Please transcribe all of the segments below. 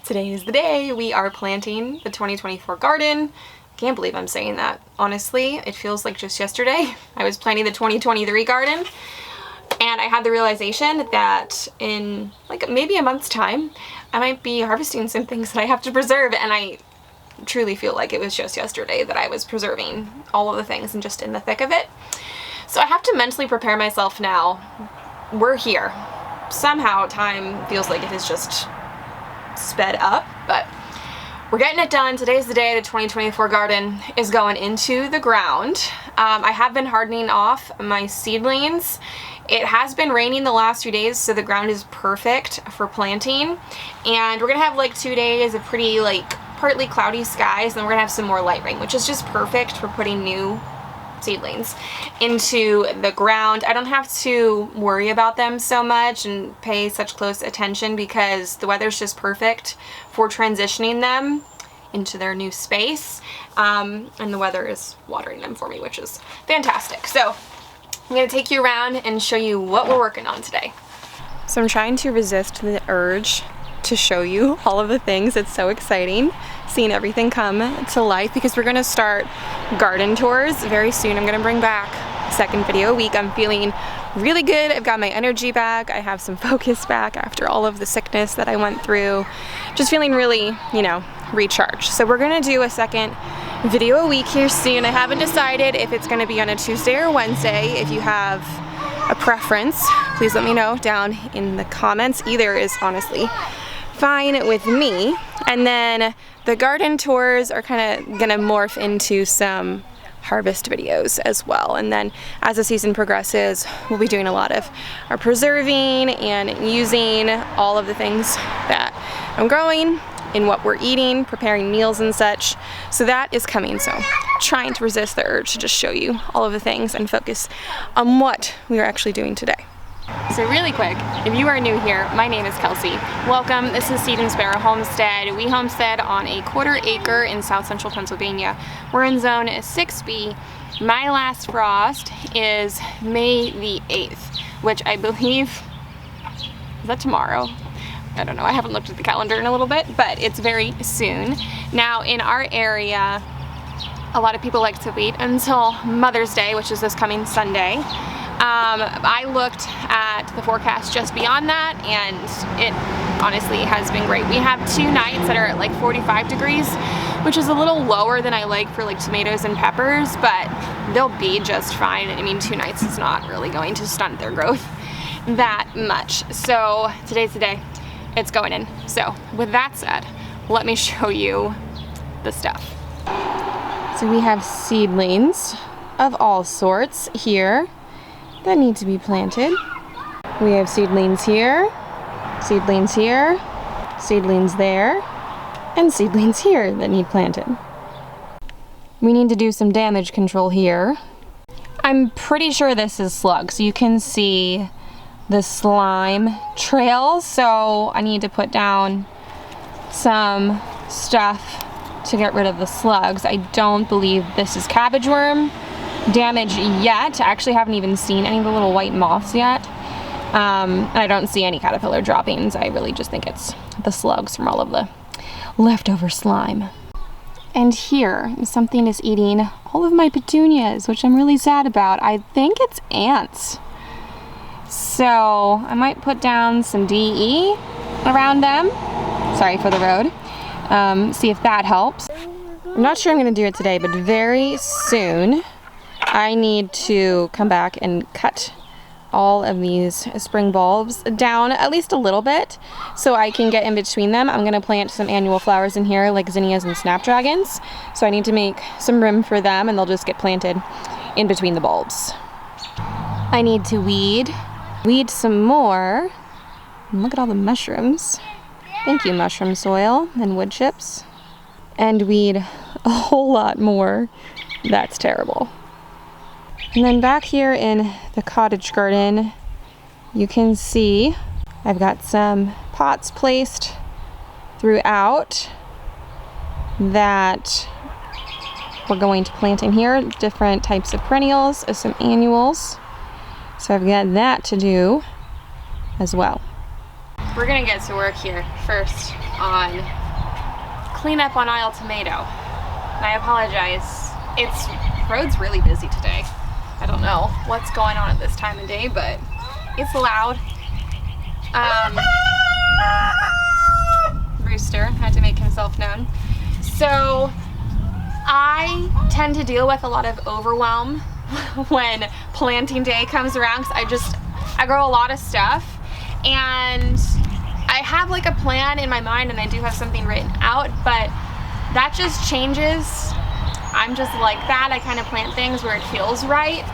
Today is the day we are planting the 2024 garden. Can't believe I'm saying that. Honestly, it feels like just yesterday I was planting the 2023 garden, and I had the realization that in like maybe a month's time I might be harvesting some things that I have to preserve, and I truly feel like it was just yesterday that I was preserving all of the things and just in the thick of it. So I have to mentally prepare myself now. We're here. Somehow time feels like it has just sped up, but we're getting it done. Today's the day the 2024 garden is going into the ground. I have been hardening off my seedlings. It has been raining the last few days, so the ground is perfect for planting. And we're gonna have like 2 days of pretty like partly cloudy skies, and then we're gonna have some more light rain, which is just perfect for putting new seedlings into the ground. I don't have to worry about them so much and pay such close attention because the weather's just perfect for transitioning them into their new space, and the weather is watering them for me, which is fantastic. So I'm going to take you around and show you what we're working on today. So I'm trying to resist the urge to show you all of the things. It's so exciting seeing everything come to life because we're going to start garden tours very soon. I'm going to bring back a second video a week. I'm feeling really good. I've got my energy back. I have some focus back after all of the sickness that I went through. Just feeling really, recharged. So we're going to do a second video a week here soon. I haven't decided if it's going to be on a Tuesday or Wednesday. If you have a preference, please let me know down in the comments. Either is honestly fine with me. And then the garden tours are kind of gonna morph into some harvest videos as well. And then as the season progresses, we'll be doing a lot of our preserving and using all of the things that I'm growing in what we're eating, preparing meals and such. So that is coming. So trying to resist the urge to just show you all of the things and focus on what we are actually doing today. So really quick, if you are new here, my name is Kelsey. Welcome, this is Seed and Sparrow Homestead. We homestead on a 1/4 acre in south central Pennsylvania. We're in zone 6B. My last frost is May the 8th, which I believe, is that tomorrow? I don't know, I haven't looked at the calendar in a little bit, but it's very soon. Now in our area, a lot of people like to wait until Mother's Day, which is this coming Sunday. I looked at the forecast just beyond that, and it honestly has been great. We have 2 nights that are at like 45 degrees, which is a little lower than I like for like tomatoes and peppers, but they'll be just fine. I mean, 2 nights is not really going to stunt their growth that much. So today's the day it's going in. So with that said, let me show you the stuff. So we have seedlings of all sorts here that need to be planted. We have seedlings here, seedlings here, seedlings there, and seedlings here that need planted. We need to do some damage control here. I'm pretty sure this is slugs. You can see the slime trail, so I need to put down some stuff to get rid of the slugs. I don't believe this is cabbage worm damage yet. I actually haven't even seen any of the little white moths yet. And I don't see any caterpillar droppings. I really just think it's the slugs from all of the leftover slime. And here, something is eating all of my petunias, which I'm really sad about. I think it's ants. So I might put down some DE around them. Sorry for the road. See if that helps. I'm not sure I'm gonna do it today, but very soon I need to come back and cut all of these spring bulbs down at least a little bit so I can get in between them. I'm gonna plant some annual flowers in here like zinnias and snapdragons. So I need to make some room for them, and they'll just get planted in between the bulbs. I need to weed some more. And look at all the mushrooms. Thank you, mushroom soil and wood chips. And weed a whole lot more. That's terrible. And then back here in the cottage garden, you can see I've got some pots placed throughout that we're going to plant in here. Different types of perennials, some annuals. So I've got that to do as well. we're gonna get to work here first on cleanup on aisle tomato. And I apologize, road's really busy today. I don't know what's going on at this time of day, but it's loud. Rooster had to make himself known. So I tend to deal with a lot of overwhelm when planting day comes around, because I grow a lot of stuff, and I have like a plan in my mind and I do have something written out, but that just changes. I'm just like that. I kind of plant things where it feels right.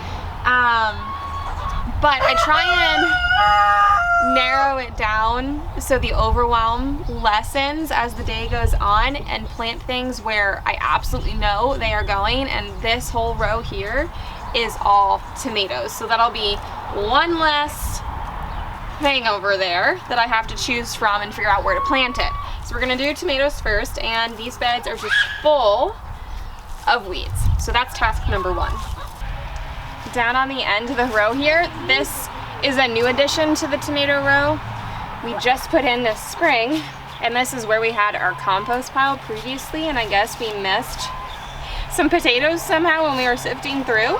But I try and narrow it down so the overwhelm lessens as the day goes on, and plant things where I absolutely know they are going. And this whole row here is all tomatoes. So that'll be one less thing over there that I have to choose from and figure out where to plant it. So we're gonna do tomatoes first, and these beds are just full of weeds. So that's task number one. Down on the end of the row here, this is a new addition to the tomato row. We just put in this spring, and this is where we had our compost pile previously, and I guess we missed some potatoes somehow when we were sifting through.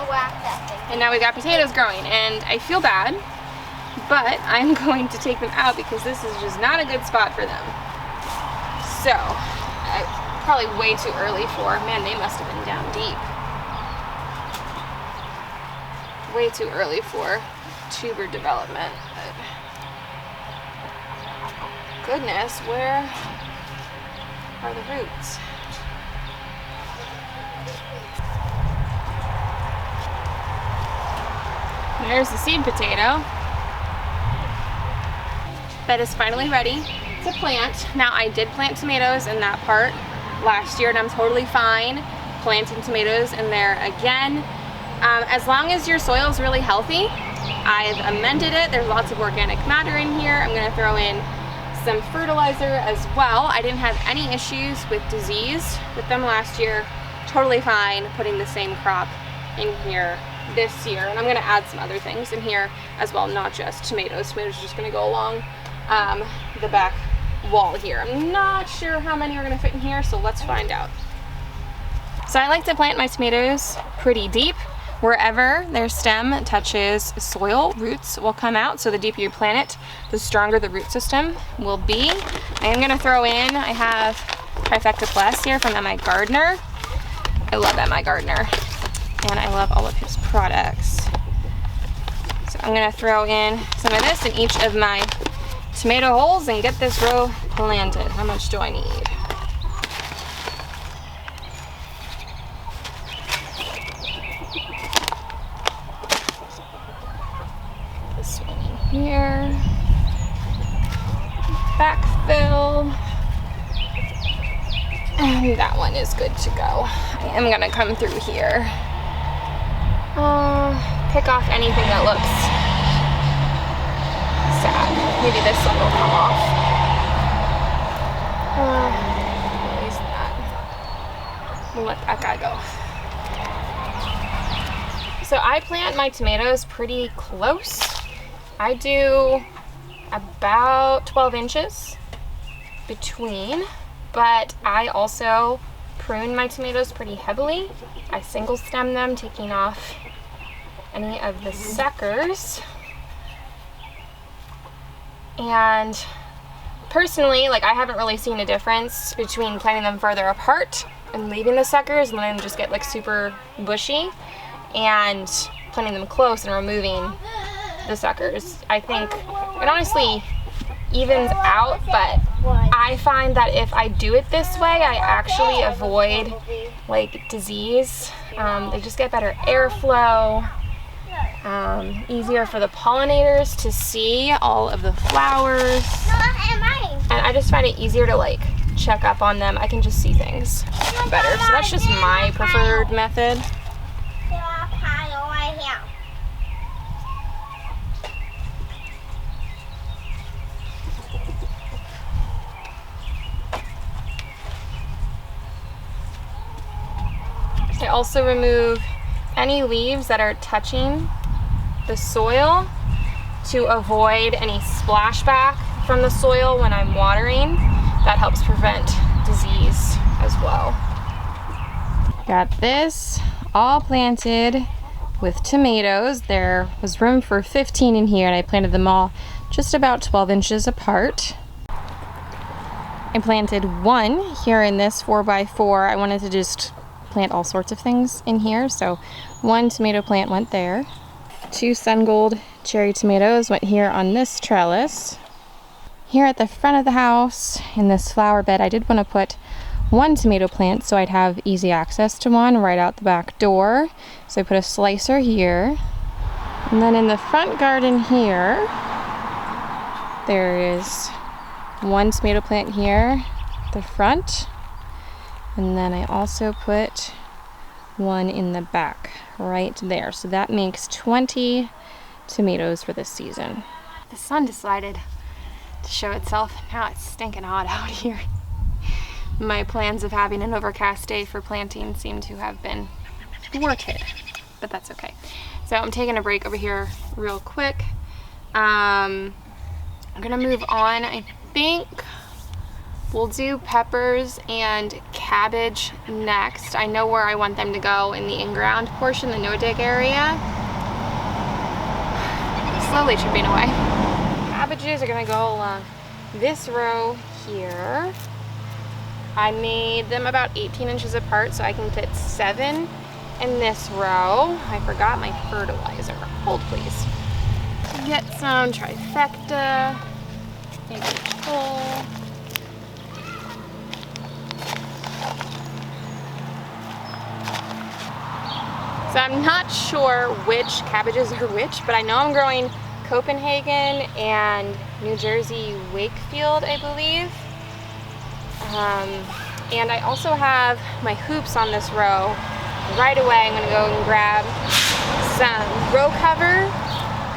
And now we got potatoes growing, and I feel bad, but I'm going to take them out because this is just not a good spot for them. So, probably way too early for, man, they must have been down deep. Way too early for tuber development. But goodness, where are the roots? There's the seed potato. Bed is finally ready to plant. Now, I did plant tomatoes in that part last year, and I'm totally fine planting tomatoes in there again. As long as your soil is really healthy. I've amended it. There's lots of organic matter in here. I'm gonna throw in some fertilizer as well. I didn't have any issues with disease with them last year. Totally fine putting the same crop in here this year. And I'm gonna add some other things in here as well, not just tomatoes. Tomatoes are just gonna go along the back wall here. I'm not sure how many are gonna fit in here, so let's find out. So I like to plant my tomatoes pretty deep. Wherever their stem touches soil, roots will come out. So the deeper you plant it, the stronger the root system will be. I am gonna throw in, I have Trifecta Plus here from MI Gardener. I love MI Gardener, and I love all of his products. So I'm gonna throw in some of this in each of my tomato holes and get this row planted. How much do I need? Here, backfill, and that one is good to go. I am gonna come through here, pick off anything that looks sad. Maybe this one will come off. Release that. We'll let that guy go. So I plant my tomatoes pretty close. I do about 12 inches between, but I also prune my tomatoes pretty heavily. I single stem them, taking off any of the suckers. And personally, like, I haven't really seen a difference between planting them further apart and leaving the suckers and letting them just get like super bushy, and planting them close and removing the suckers. I think it honestly evens out, but I find that if I do it this way, I actually avoid like disease. They just get better airflow, easier for the pollinators to see all of the flowers, and I just find it easier to like check up on them. I can just see things better, so that's just my preferred method. I also remove any leaves that are touching the soil to avoid any splashback from the soil when I'm watering. That helps prevent disease as well. Got this all planted with tomatoes. There was room for 15 in here and I planted them all just about 12 inches apart. I planted one here in this 4x4. I wanted to just plant all sorts of things in here, so one tomato plant went there. 2 sun gold cherry tomatoes went here on this trellis. Here at the front of the house in this flower bed, I did want to put one tomato plant so I'd have easy access to one right out the back door. So I put a slicer here. And then in the front garden here, there is one tomato plant here at the front. And then I also put one in the back right there. So that makes 20 tomatoes for this season. The sun decided to show itself. Now it's stinking hot out here. My plans of having an overcast day for planting seem to have been thwarted, but that's okay. So I'm taking a break over here real quick. I'm gonna move on. I think we'll do peppers and cabbage next. I know where I want them to go in the in-ground portion, the no-dig area. Slowly chipping away. Cabbages are gonna go along this row here. I made them about 18 inches apart so I can fit 7 in this row. I forgot my fertilizer. Hold please. Get some trifecta, maybe full. So I'm not sure which cabbages are which, but I know I'm growing Copenhagen and New Jersey Wakefield, I believe. And I also have my hoops on this row. Right away I'm gonna go and grab some row cover.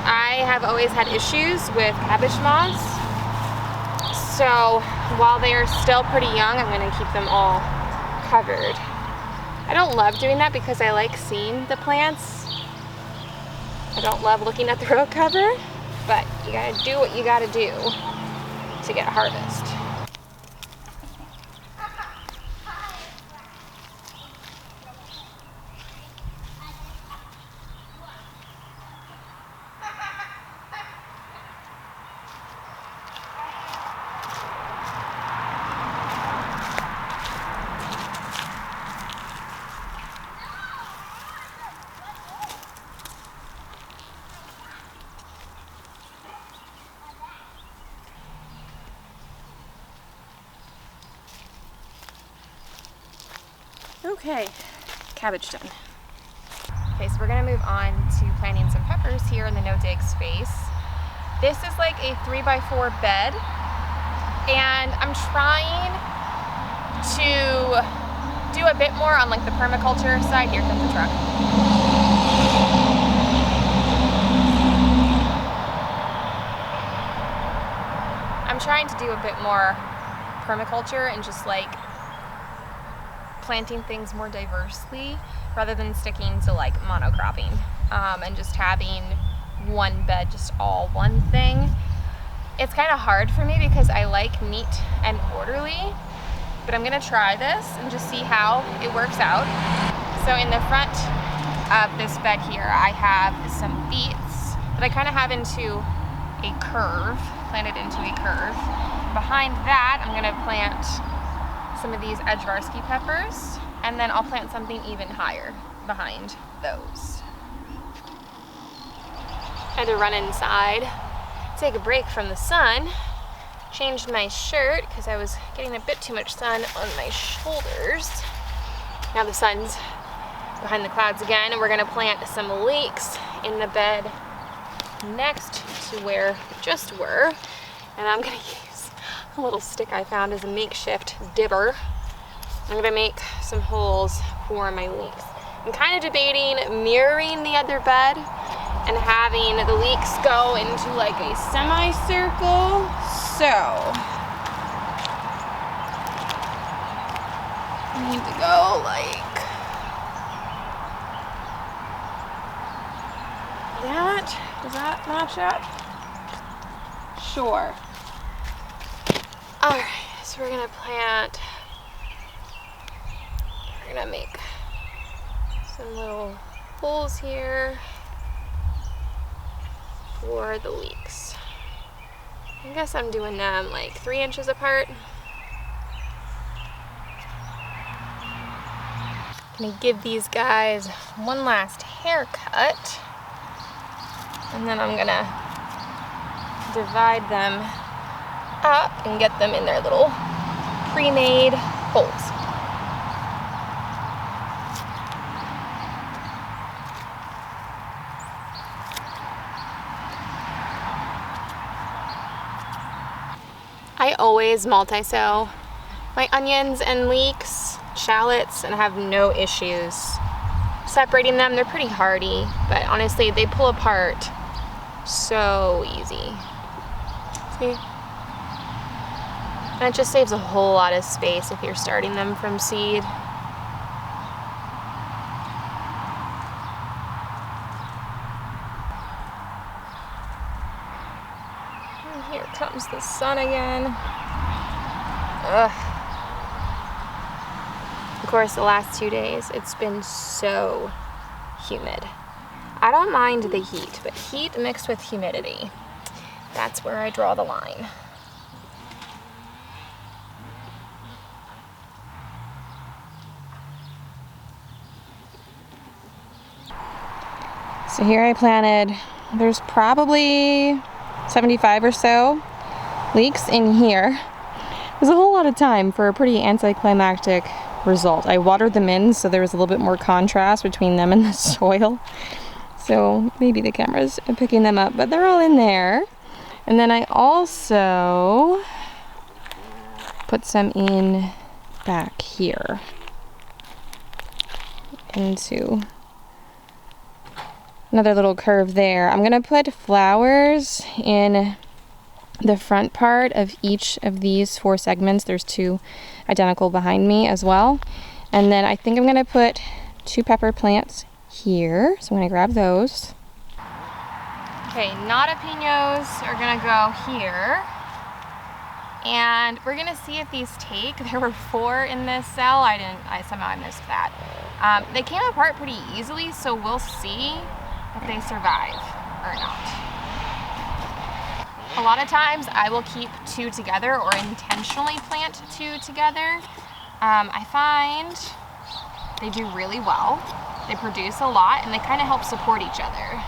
I have always had issues with cabbage moths. So while they are still pretty young, I'm gonna keep them all covered. I don't love doing that because I like seeing the plants. I don't love looking at the row cover, but you gotta do what you gotta do to get a harvest. Okay, cabbage done. Okay, so we're gonna move on to planting some peppers here in the no-dig space. This is like a 3x4 bed, and I'm trying to do a bit more on like the permaculture side. Here comes the truck. I'm trying to do a bit more permaculture and just like planting things more diversely rather than sticking to like monocropping and just having one bed, just all one thing. It's kind of hard for me because I like neat and orderly, but I'm gonna try this and just see how it works out. So in the front of this bed here, I have some beets that I kind of have into a curve, planted into a curve. Behind that, I'm gonna plant some of these Edgevarsky peppers, and then I'll plant something even higher behind those. I had to run inside, take a break from the sun, changed my shirt because I was getting a bit too much sun on my shoulders. Now the sun's behind the clouds again, and we're gonna plant some leeks in the bed next to where we just were, and I'm gonna use a little stick I found as a makeshift dibber. I'm gonna make some holes for my leeks. I'm kind of debating mirroring the other bed and having the leeks go into like a semicircle. So I need to go like that. Does that match up? Sure. Alright, so we're gonna make some little holes here for the leeks. I guess I'm doing them like 3 inches apart. Gonna give these guys one last haircut, and then I'm gonna divide them up and get them in their little pre-made holes. I always multi-sow my onions and leeks, shallots, and have no issues separating them. They're pretty hardy, but honestly, they pull apart so easy. See? And it just saves a whole lot of space if you're starting them from seed. And here comes the sun again. Ugh. Of course, the last 2 days, it's been so humid. I don't mind the heat, but heat mixed with humidity, that's where I draw the line. So here I planted, there's probably 75 or so leeks in here. It was a whole lot of time for a pretty anticlimactic result. I watered them in so there was a little bit more contrast between them and the soil. So maybe the camera's picking them up, but they're all in there. And then I also put some in back here into another little curve there. I'm gonna put flowers in the front part of each of these 4 segments. There's 2 identical behind me as well. And then I think I'm gonna put 2 pepper plants here. So I'm gonna grab those. Okay, jalapenos are gonna go here. And we're gonna see if these take. There were 4 in this cell. I somehow missed that. They came apart pretty easily, so we'll see if they survive or not. A lot of times I will keep 2 together or intentionally plant 2 together. I find they do really well. They produce a lot and they kind of help support each other.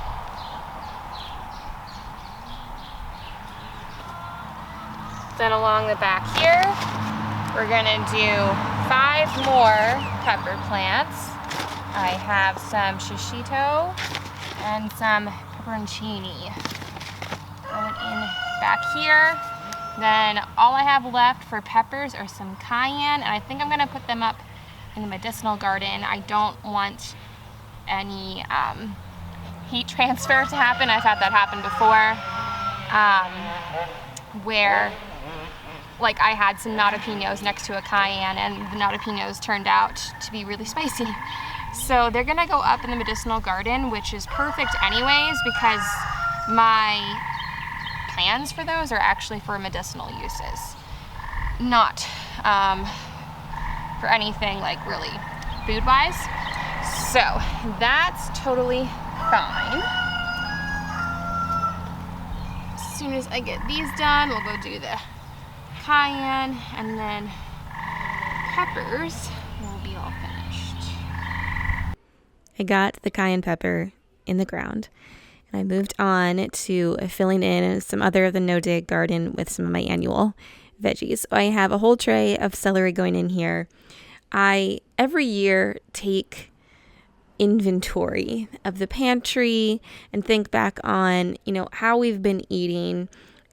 Then along the back here, we're gonna do 5 more pepper plants. I have some shishito and some pepperoncini going in back here. Then all I have left for peppers are some cayenne, and I think I'm gonna put them up in the medicinal garden. I don't want any heat transfer to happen. I've had that happen before, where like I had some jalapenos next to a cayenne and the jalapenos turned out to be really spicy. So they're gonna go up in the medicinal garden, which is perfect anyways because my plans for those are actually for medicinal uses, not for anything like really food-wise. So that's totally fine. As soon as I get these done, we'll go do the cayenne, and then peppers will be all finished. I got the cayenne pepper in the ground, and I moved on to filling in some other of the no-dig garden with some of my annual veggies. So I have a whole tray of celery going in here. I every year take inventory of the pantry and think back on, how we've been eating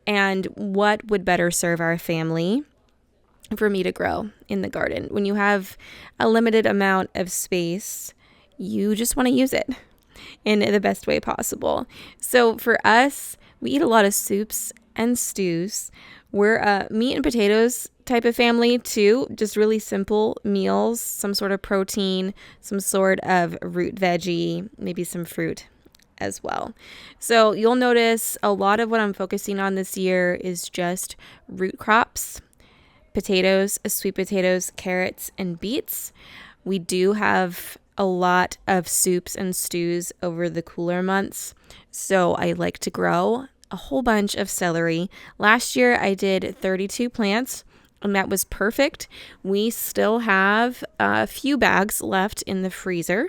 and what would better serve our family for me to grow in the garden. When you have a limited amount of space, you just want to use it in the best way possible. So for us, we eat a lot of soups and stews. We're a meat and potatoes type of family too, just really simple meals, some sort of protein, some sort of root veggie, maybe some fruit as well. So you'll notice a lot of what I'm focusing on this year is just root crops potatoes, sweet potatoes, carrots, and beets. We do have a lot of soups and stews over the cooler months, so I like to grow a whole bunch of celery. Last year I did 32 plants, and that was perfect. We still have a few bags left in the freezer,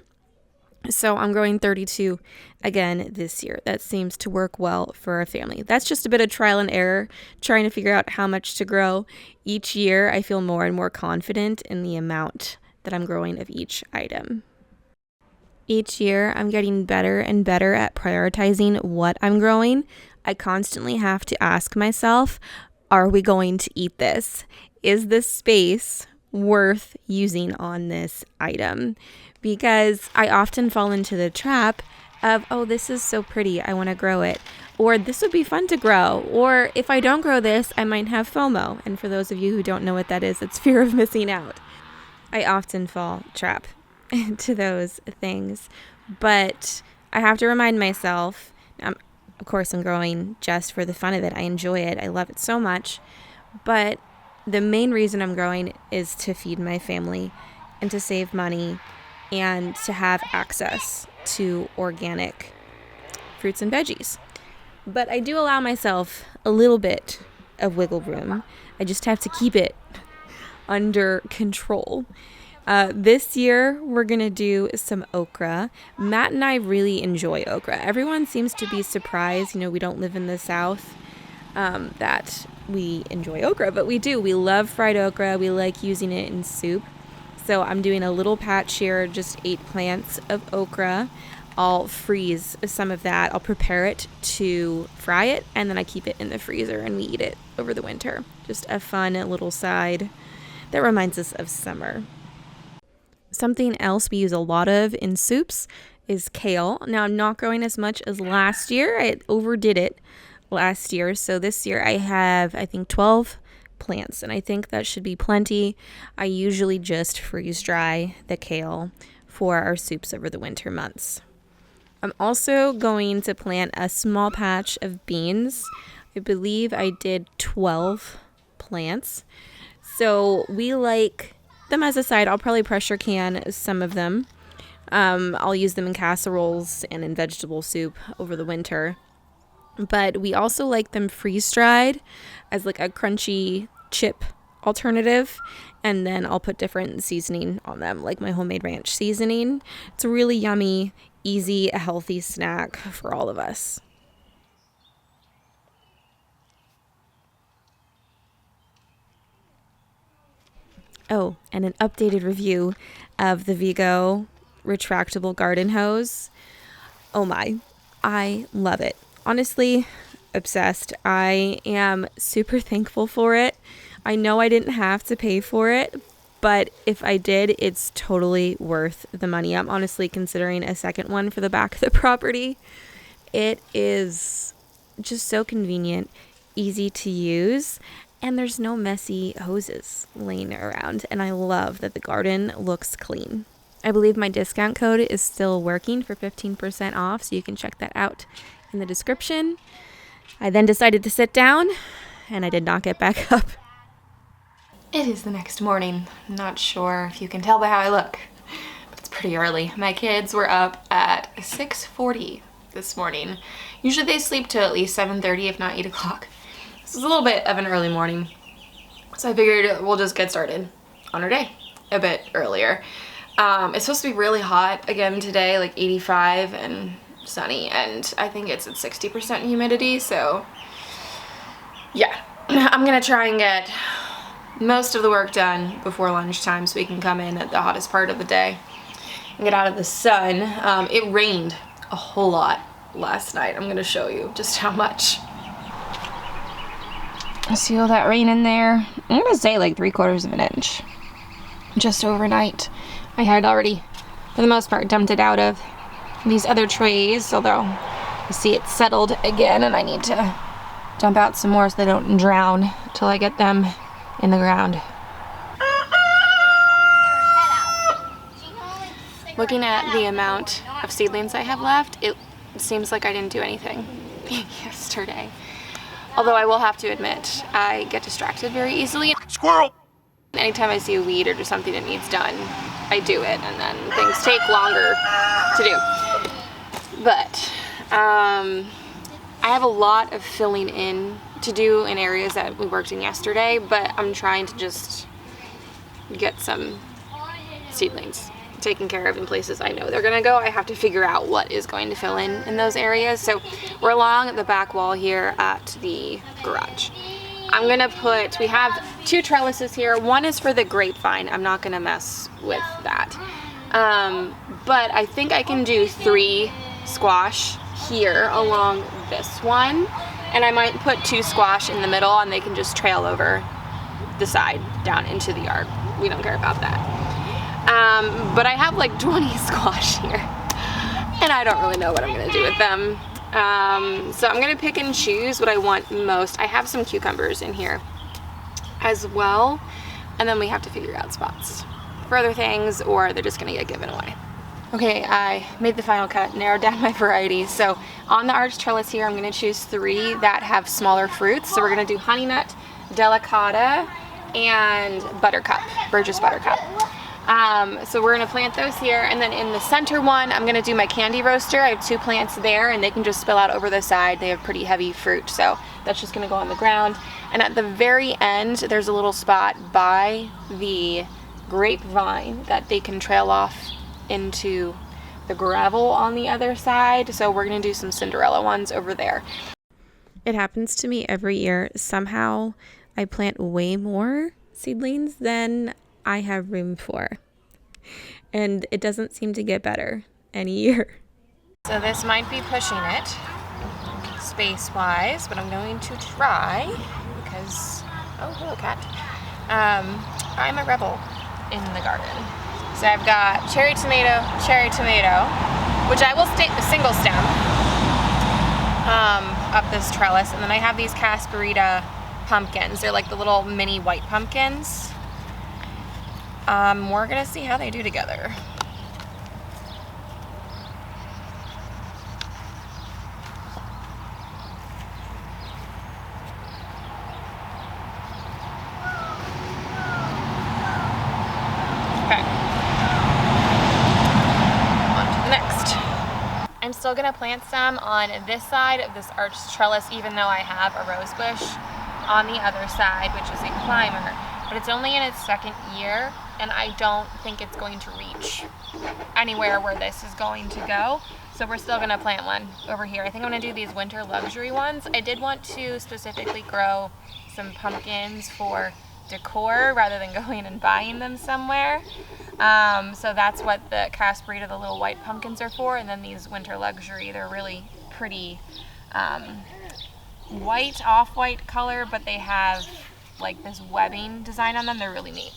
so I'm growing 32 again this year. That seems to work well for our family. That's just a bit of trial and error, trying to figure out how much to grow. Each year I feel more and more confident in the amount that I'm growing of each item. Each year I'm getting better and better at prioritizing what I'm growing. I constantly have to ask myself, are we going to eat this? Is this space worth using on this item? Because I often fall into the trap of, oh, this is so pretty, I want to grow it. Or this would be fun to grow. Or if I don't grow this, I might have FOMO. And for those of you who don't know what that is, it's fear of missing out. I often fall trap into those things. But I have to remind myself, of course, I'm growing just for the fun of it. I enjoy it. I love it so much. But the main reason I'm growing is to feed my family and to save money and to have access to organic fruits and veggies. But I do allow myself a little bit of wiggle room. I just have to keep it under control. This year, we're going to do some okra. Matt and I really enjoy okra. Everyone seems to be surprised, we don't live in the South, that we enjoy okra, but we do. We love fried okra. We like using it in soup. So I'm doing a little patch here, just 8 plants of okra. I'll freeze some of that. I'll prepare it to fry it, and then I keep it in the freezer and we eat it over the winter. Just a fun little side that reminds us of summer. Something else we use a lot of in soups is kale. Now, I'm not growing as much as last year. I overdid it last year. So this year I have, I think, 12 plants, and I think that should be plenty. I usually just freeze dry the kale for our soups over the winter months. I'm also going to plant a small patch of beans. I believe I did 12 plants. So we like them as a side. I'll probably pressure can some of them. I'll use them in casseroles and in vegetable soup over the winter. But we also like them freeze-dried as like a crunchy chip alternative. And then I'll put different seasoning on them, like my homemade ranch seasoning. It's a really yummy, easy, a healthy snack for all of us. Oh, and an updated review of the Vigo retractable garden hose. Oh my, I love it. Honestly, obsessed. I am super thankful for it. I know I didn't have to pay for it, but if I did, it's totally worth the money. I'm honestly considering a second one for the back of the property. It is just so convenient, easy to use, and there's no messy hoses laying around. And I love that the garden looks clean. I believe my discount code is still working for 15% off, so you can check that out in the description. I then decided to sit down, and I did not get back up. It is the next morning. I'm not sure if you can tell by how I look, but it's pretty early. My kids were up at 6:40 this morning. Usually they sleep till at least 7:30, if not 8 o'clock. This is a little bit of an early morning, so I figured we'll just get started on our day a bit earlier. It's supposed to be really hot again today, like 85 and sunny, and I think it's at 60% humidity, so yeah. I'm gonna try and get most of the work done before lunchtime so we can come in at the hottest part of the day and get out of the sun. It rained a whole lot last night. I'm gonna show you just how much. See all that rain in there? I'm gonna say like 3/4 of an inch just overnight. I had already, for the most part, dumped it out of these other trays, although you see it's settled again and I need to dump out some more so they don't drown till I get them in the ground. Looking at the amount of seedlings I have left, it seems like I didn't do anything yesterday. Although I will have to admit, I get distracted very easily. squirrel! Anytime I see a weed or just something that needs done, I do it, and then things take longer to do. But I have a lot of filling in to do in areas that we worked in yesterday, but I'm trying to just get some seedlings taken care of in places I know they're gonna go. I have to figure out what is going to fill in those areas. So we're along the back wall here at the garage. I'm gonna put, we have 2 trellises here. One is for the grapevine. I'm not gonna mess with that. But I think I can do 3 squash here along this one. And I might put 2 squash in the middle and they can just trail over the side down into the yard. We don't care about that. But I have like 20 squash here and I don't really know what I'm gonna do with them. So I'm gonna pick and choose what I want most. I have some cucumbers in here as well, and then we have to figure out spots for other things, or they're just gonna get given away. Okay, I made the final cut, narrowed down my varieties. So on the arch trellis here, I'm gonna choose 3 that have smaller fruits. So we're gonna do honey nut, delicata, and buttercup, Burgess buttercup. So we're gonna plant those here, and then in the center one, I'm gonna do my candy roaster. I have 2 plants there, and they can just spill out over the side. They have pretty heavy fruit, so that's just gonna go on the ground. And at the very end, there's a little spot by the grapevine that they can trail off into the gravel on the other side. So we're gonna do some Cinderella ones over there. It happens to me every year. Somehow I plant way more seedlings than I have room for, and it doesn't seem to get better any year. So this might be pushing it space-wise, but I'm going to try because, oh, hello cat. I'm a rebel in the garden. So I've got cherry tomato, which I will single stem up this trellis, and then I have these Casperita pumpkins. They're like the little mini white pumpkins. We're gonna see how they do together. Okay. On to the next. I'm still gonna plant some on this side of this arched trellis, even though I have a rose bush on the other side, which is a climber. But it's only in its 2nd year, and I don't think it's going to reach anywhere where this is going to go. So we're still gonna plant one over here. I think I'm gonna do these winter luxury ones. I did want to specifically grow some pumpkins for decor rather than going and buying them somewhere. So that's what the Casperita, the little white pumpkins, are for. And then these winter luxury, they're really pretty white, off-white color, but they have like this webbing design on them. They're really neat.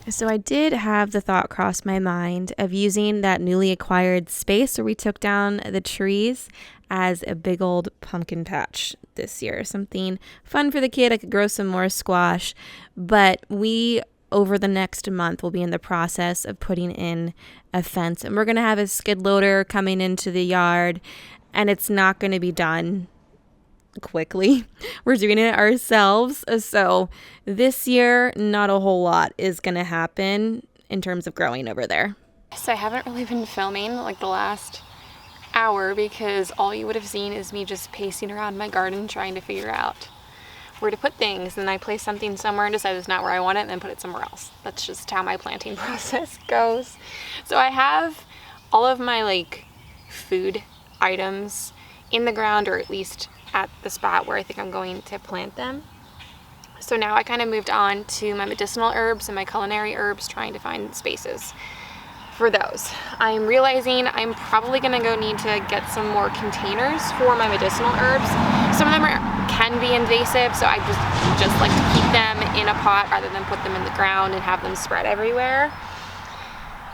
So I did have the thought cross my mind of using that newly acquired space where we took down the trees as a big old pumpkin patch this year. Something fun for the kid. I could grow some more squash, but we, over the next month, will be in the process of putting in a fence, and we're going to have a skid loader coming into the yard, and it's not going to be done quickly. We're doing it ourselves. So this year, not a whole lot is going to happen in terms of growing over there. So I haven't really been filming like the last hour because all you would have seen is me just pacing around my garden trying to figure out where to put things. And I place something somewhere and decide it's not where I want it and then put it somewhere else. That's just how my planting process goes. So I have all of my like food items in the ground, or at least at the spot where I think I'm going to plant them. So now I kind of moved on to my medicinal herbs and my culinary herbs, trying to find spaces for those. I'm realizing I'm probably gonna go need to get some more containers for my medicinal herbs. Some of them can be invasive, so I just like to keep them in a pot rather than put them in the ground and have them spread everywhere.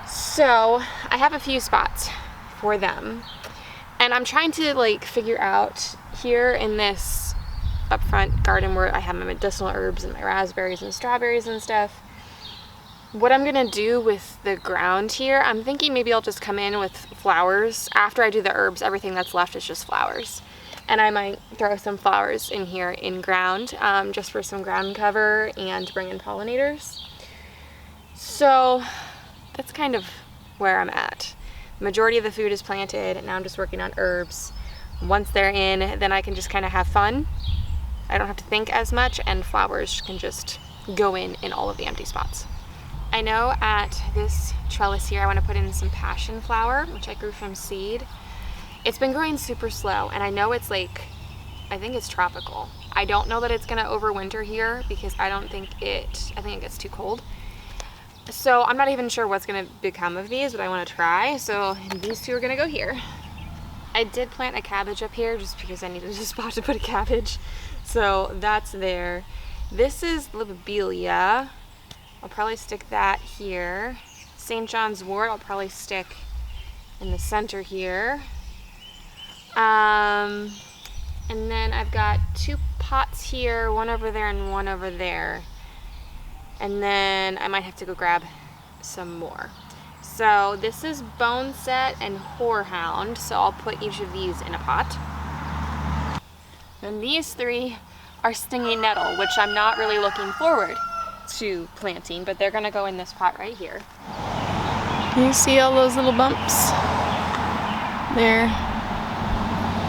So I have a few spots for them. And I'm trying to like figure out here in this upfront garden where I have my medicinal herbs and my raspberries and strawberries and stuff, what I'm gonna do with the ground here. I'm thinking maybe I'll just come in with flowers. After I do the herbs, everything that's left is just flowers. And I might throw some flowers in here in ground, just for some ground cover and to bring in pollinators. So that's kind of where I'm at. The majority of the food is planted, and now I'm just working on herbs. Once they're in, then I can just kind of have fun. I don't have to think as much, and flowers can just go in all of the empty spots. I know at this trellis here I want to put in some passion flower, which I grew from seed. It's been growing super slow, and I know it's like, I think it's tropical. I don't know that it's gonna overwinter here because I think it gets too cold. So I'm not even sure what's gonna become of these, but I wanna try. So these two are gonna go here. I did plant a cabbage up here just because I needed a spot to put a cabbage. So that's there. This is lobelia. I'll probably stick that here. St. John's wort I'll probably stick in the center here. And then I've got 2 pots here, one over there and one over there. And then I might have to go grab some more. So this is boneset and horehound, so I'll put each of these in a pot. And these 3 are stinging nettle, which I'm not really looking forward to planting, but they're gonna go in this pot right here. You see all those little bumps? There.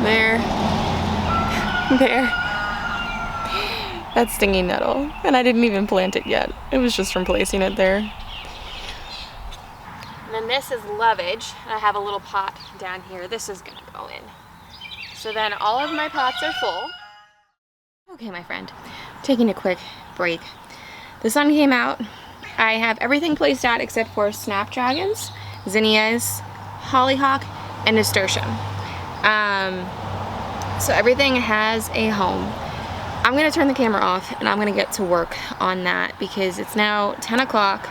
There. There. That's stinging nettle, and I didn't even plant it yet. It was just from placing it there. And then this is lovage, and I have a little pot down here. This is gonna go in. So then all of my pots are full. Okay, my friend, taking a quick break. The sun came out. I have everything placed out except for snapdragons, zinnias, hollyhock, and nasturtium. So everything has a home. I'm gonna turn the camera off and I'm gonna get to work on that because it's now 10 o'clock.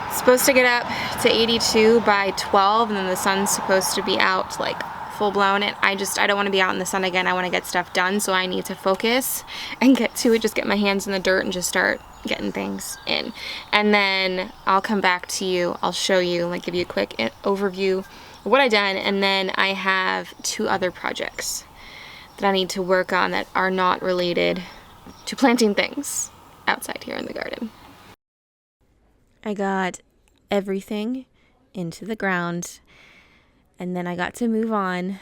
It's supposed to get up to 82 by 12, and then the sun's supposed to be out like full blown, and I don't want to be out in the sun again. I want to get stuff done, so I need to focus and get to it, just get my hands in the dirt and just start getting things in. And then I'll come back to you, I'll show you, like give you a quick overview of what I've done, and then I have 2 other projects that I need to work on that are not related to planting things outside here in the garden. I got everything into the ground, and then I got to move on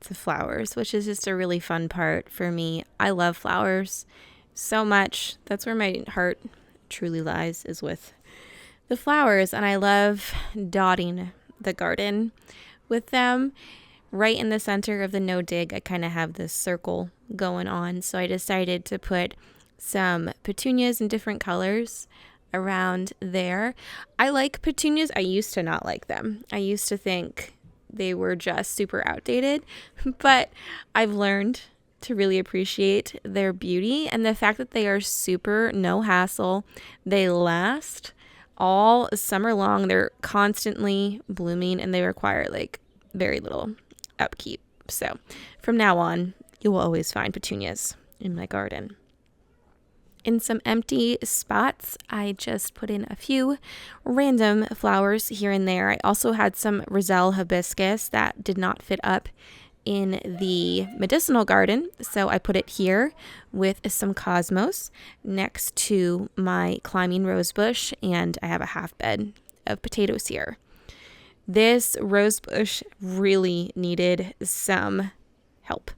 to flowers, which is just a really fun part for me. I love flowers so much. That's where my heart truly lies, is with the flowers, and I love dotting the garden with them. Right in the center of the no dig, I kind of have this circle going on, so I decided to put some petunias in different colors around there. I like petunias. I used to not like them. I used to think they were just super outdated, but I've learned to really appreciate their beauty and the fact that they are super no hassle. They last all summer long. They're constantly blooming, and they require like very little upkeep. So from now on, you will always find petunias in my garden. In some empty spots, I just put in a few random flowers here and there. I also had some Roselle hibiscus that did not fit up in the medicinal garden, so I put it here with some cosmos next to my climbing rose bush, and I have a half bed of potatoes here. This rose bush really needed some help.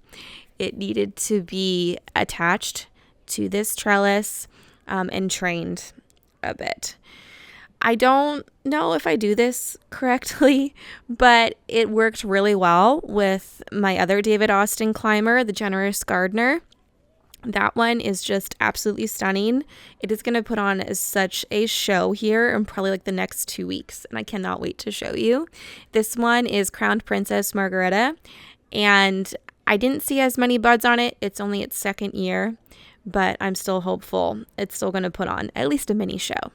It needed to be attached to this trellis and trained a bit. I don't know if I do this correctly, but it worked really well with my other David Austin climber, the Generous Gardener. That one is just absolutely stunning. It is going to put on such a show here in probably like the next 2 weeks, and I cannot wait to show you. This one is Crowned Princess Margareta, and I didn't see as many buds on it. It's only its 2nd year, but I'm still hopeful it's still going to put on at least a mini show.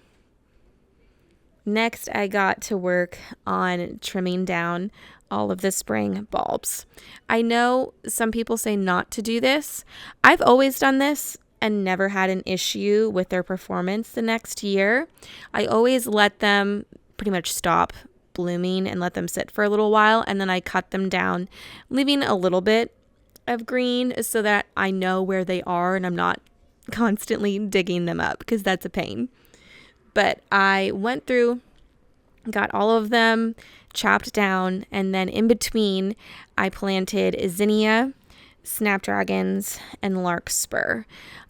Next, I got to work on trimming down all of the spring bulbs. I know some people say not to do this. I've always done this and never had an issue with their performance the next year. I always let them pretty much stop blooming and let them sit for a little while, and then I cut them down, leaving a little bit of green so that I know where they are and I'm not constantly digging them up because that's a pain. But I went through, got all of them chopped down, and then in between I planted zinnia, snapdragons, and larkspur.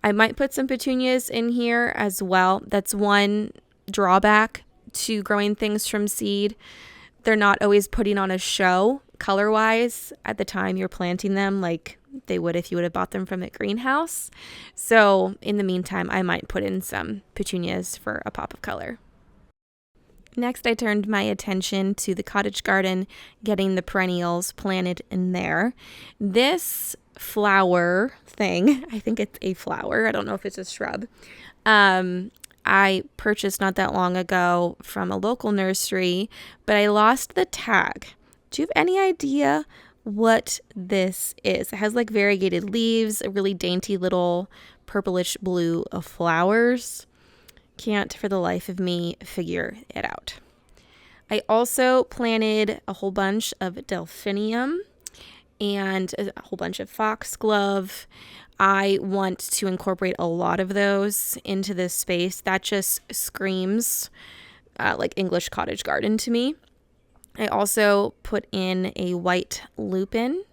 I might put some petunias in here as well. That's one drawback to growing things from seed. They're not always putting on a show color-wise at the time you're planting them like they would if you would have bought them from a greenhouse. So in the meantime, I might put in some petunias for a pop of color. Next, I turned my attention to the cottage garden, getting the perennials planted in there. This flower thing, I think it's a flower. I don't know if it's a shrub. I purchased not that long ago from a local nursery, but I lost the tag. Do you have any idea what this is? It has like variegated leaves, a really dainty little purplish blue of flowers. Can't for the life of me figure it out. I also planted a whole bunch of delphinium and a whole bunch of foxglove. I want to incorporate a lot of those into this space. That just screams like English cottage garden to me. I also put in a white lupin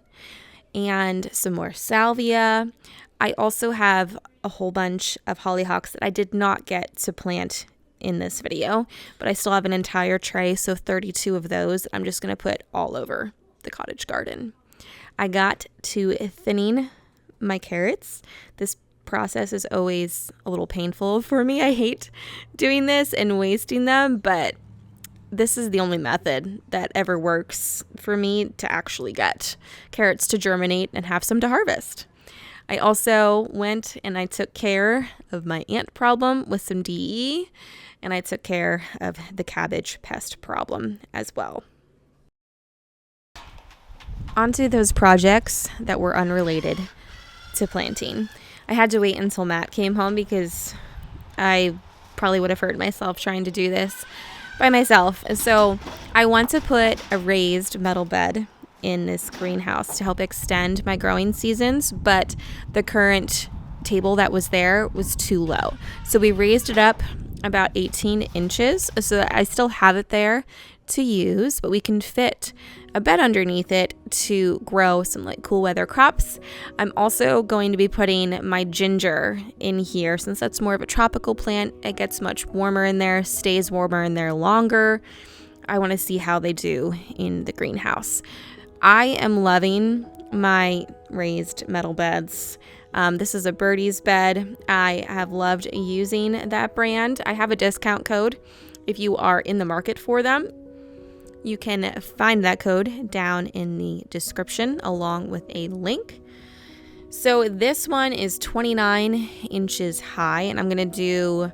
and some more salvia. I also have a whole bunch of hollyhocks that I did not get to plant in this video, but I still have an entire tray, so 32 of those I'm just going to put all over the cottage garden. I got to thinning my carrots. This process is always a little painful for me. I hate doing this and wasting them, but this is the only method that ever works for me to actually get carrots to germinate and have some to harvest. I also went and I took care of my ant problem with some DE, and I took care of the cabbage pest problem as well. Onto those projects that were unrelated to planting. I had to wait until Matt came home because I probably would have hurt myself trying to do this by myself. So I want to put a raised metal bed in this greenhouse to help extend my growing seasons, but the current table that was there was too low. So we raised it up about 18 inches so that I still have it there to use, but we can fit a bed underneath it to grow some like cool weather crops. I'm also going to be putting my ginger in here since that's more of a tropical plant. It gets much warmer in there, stays warmer in there longer. I want to see how they do in the greenhouse. I am loving my raised metal beds. This is a Birdie's bed. I have loved using that brand. I have a discount code if you are in the market for them. You can find that code down in the description along with a link. So this one is 29 inches high, and I'm going to do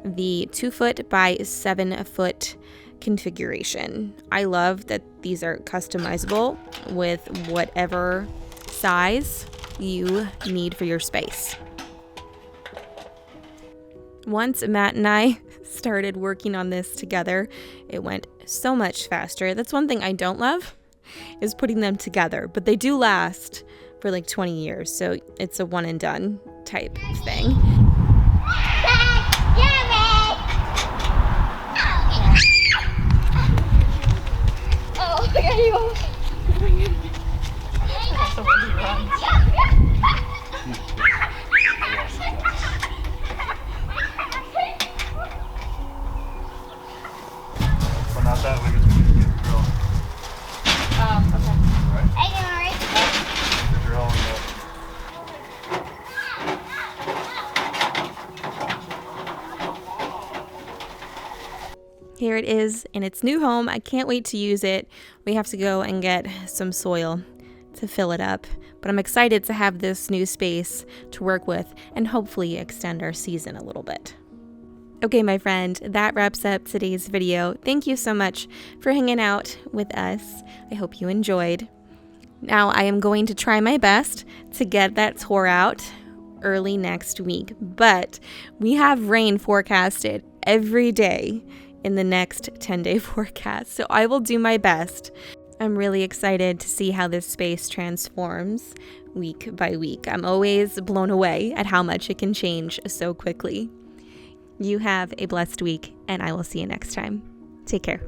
the 2 foot by 7 foot configuration. I love that these are customizable with whatever size you need for your space. Once Matt and I started working on this together, it went so much faster. That's one thing I don't love, is putting them together, but they do last for like 20 years, so it's a one and done type thing. Not that way, because we can get the drill. Okay. Right? The drill and Here it is in its new home. I can't wait to use it. We have to go and get some soil to fill it up, but I'm excited to have this new space to work with and hopefully extend our season a little bit. Okay, my friend, that wraps up today's video. Thank you so much for hanging out with us. I hope you enjoyed. Now I am going to try my best to get that tour out early next week, but we have rain forecasted every day in the next 10-day forecast, so I will do my best. I'm really excited to see how this space transforms week by week. I'm always blown away at how much it can change so quickly. You have a blessed week, and I will see you next time. Take care.